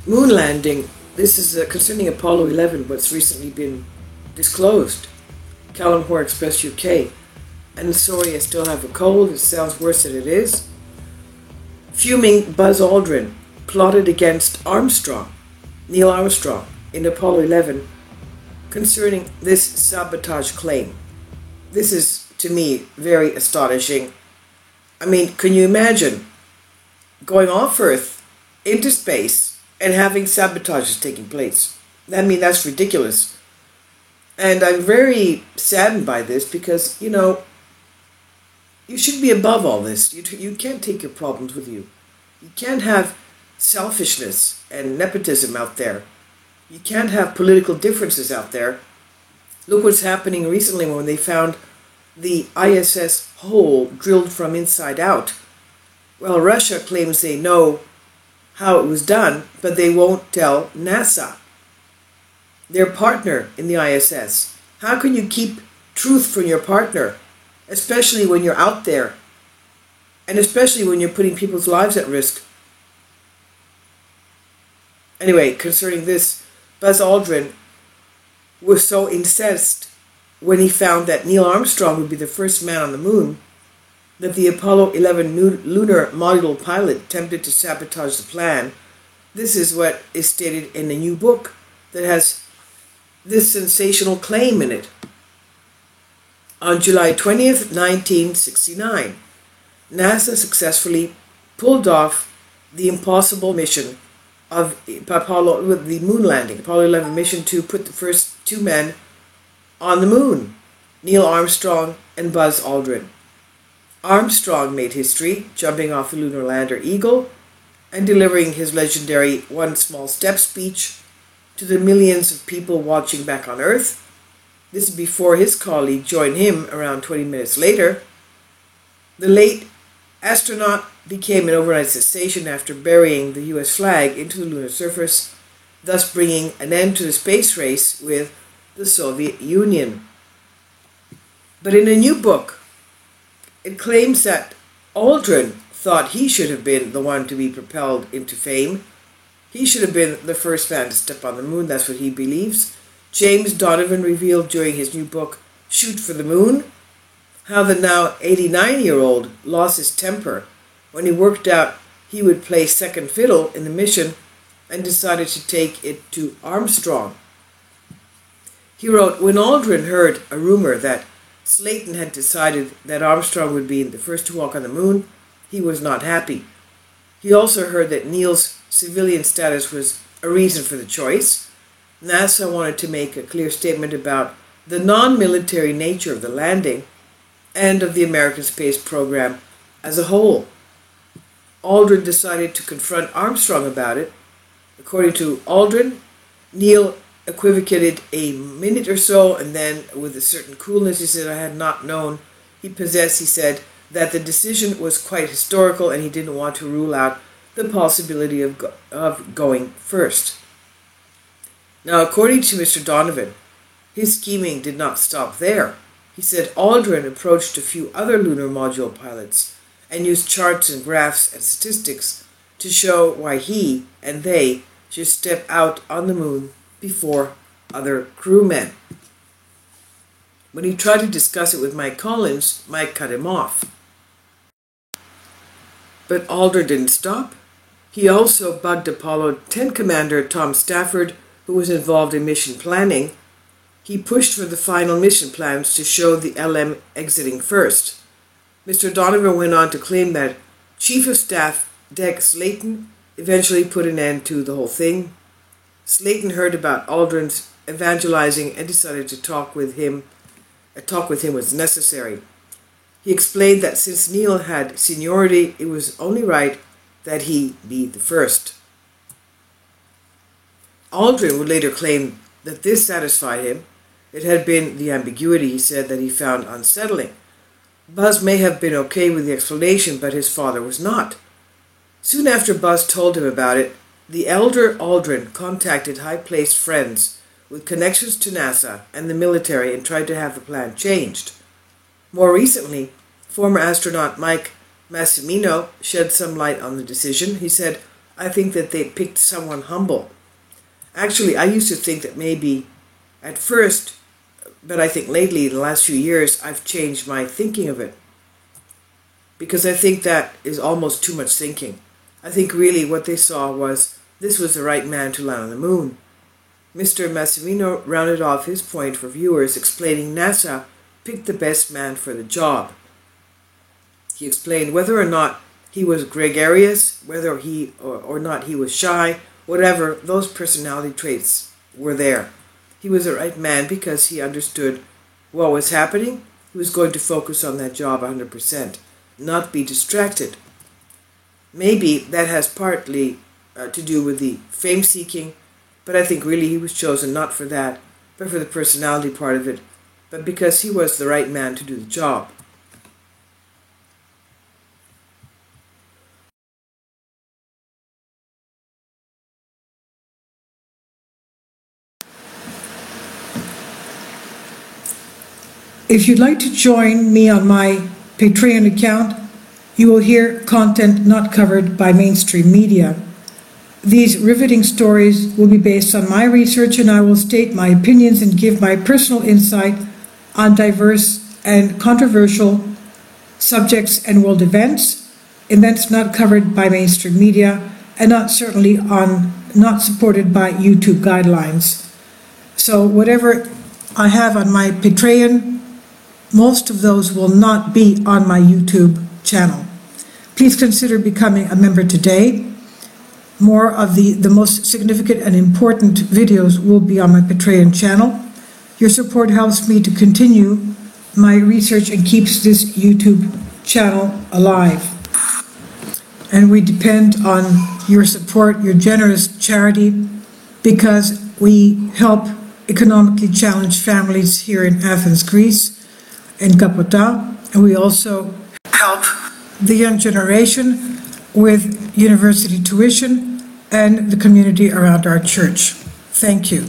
Moon landing. This is concerning Apollo 11, what's recently been disclosed. Callum Hoare Express UK. And sorry, I still have a cold. It sounds worse than it is. Fuming Buzz Aldrin plotted against Armstrong, Neil Armstrong, in Apollo 11 concerning this sabotage claim. This is, to me, very astonishing. I mean, can you imagine going off Earth into space and having sabotages taking place? I mean, that's ridiculous. And I'm very saddened by this because, you should be above all this. You can't take your problems with you. You can't have selfishness and nepotism out there. You can't have political differences out there. Look what's happening recently when they found the ISS hole drilled from inside out. Well, Russia claims they know how it was done, but they won't tell NASA, their partner in the ISS. How can you keep truth from your partner, especially when you're out there, and especially when you're putting people's lives at risk? Anyway, concerning this, Buzz Aldrin was so incensed when he found that Neil Armstrong would be the first man on the moon that the Apollo 11 lunar module pilot attempted to sabotage the plan. This is what is stated in a new book that has this sensational claim in it. On July 20th, 1969, NASA successfully pulled off the impossible mission of Apollo, with the moon landing, Apollo 11 mission to put the first two men on the moon, Neil Armstrong and Buzz Aldrin. Armstrong made history, jumping off the lunar lander Eagle and delivering his legendary One Small Step speech to the millions of people watching back on Earth. This is before his colleague joined him around 20 minutes later. The late astronaut became an overnight sensation after burying the US flag into the lunar surface, thus bringing an end to the space race with the Soviet Union. But in a new book, it claims that Aldrin thought he should have been the one to be propelled into fame. He should have been the first man to step on the moon. That's what he believes. James Donovan revealed during his new book, Shoot for the Moon, how the now 89-year-old lost his temper when he worked out he would play second fiddle in the mission and decided to take it to Armstrong. He wrote, when Aldrin heard a rumor that Slayton had decided that Armstrong would be the first to walk on the moon, he was not happy. He also heard that Neil's civilian status was a reason for the choice. NASA wanted to make a clear statement about the non-military nature of the landing and of the American space program as a whole. Aldrin decided to confront Armstrong about it. According to Aldrin, Neil equivocated a minute or so, and then with a certain coolness he said, I had not known he possessed, he said, that the decision was quite historical and he didn't want to rule out the possibility of going first. Now, according to Mr. Donovan, his scheming did not stop there. He said Aldrin approached a few other lunar module pilots and used charts and graphs and statistics to show why he and they should step out on the moon before other crewmen. When he tried to discuss it with Mike Collins, Mike cut him off. But Aldrin didn't stop. He also bugged Apollo 10 Commander Tom Stafford, who was involved in mission planning. He pushed for the final mission plans to show the LM exiting first. Mr. Donovan went on to claim that Chief of Staff Dick Slayton eventually put an end to the whole thing. Slayton heard about Aldrin's evangelizing and decided to talk with him. A talk with him was necessary. He explained that since Neil had seniority, it was only right that he be the first. Aldrin would later claim that this satisfied him. It had been the ambiguity, he said, that he found unsettling. Buzz may have been okay with the explanation, but his father was not. Soon after Buzz told him about it, the elder Aldrin contacted high-placed friends with connections to NASA and the military and tried to have the plan changed. More recently, former astronaut Mike Massimino shed some light on the decision. He said, I think that they picked someone humble. Actually, I used to think that maybe at first, but I think lately, in the last few years, I've changed my thinking of it. Because I think that is almost too much thinking. I think really what they saw was this was the right man to land on the moon. Mr. Massimino rounded off his point for viewers, explaining NASA picked the best man for the job. He explained whether or not he was gregarious, whether he or not he was shy, whatever, those personality traits were there. He was the right man because he understood what was happening. He was going to focus on that job 100%, not be distracted. Maybe that has partly to do with the fame-seeking, but I think really he was chosen not for that, but for the personality part of it, but because he was the right man to do the job. If you'd like to join me on my Patreon account, you will hear content not covered by mainstream media. These riveting stories will be based on my research, and I will state my opinions and give my personal insight on diverse and controversial subjects and world events not covered by mainstream media, and not supported by YouTube guidelines. So whatever I have on my Patreon, most of those will not be on my YouTube channel. Please consider becoming a member today. More of the most significant and important videos will be on my Patreon channel. Your support helps me to continue my research and keeps this YouTube channel alive. And we depend on your support, your generous charity, because we help economically challenged families here in Athens, Greece, in Kapota, and we also help the young generation with university tuition and the community around our church. Thank you.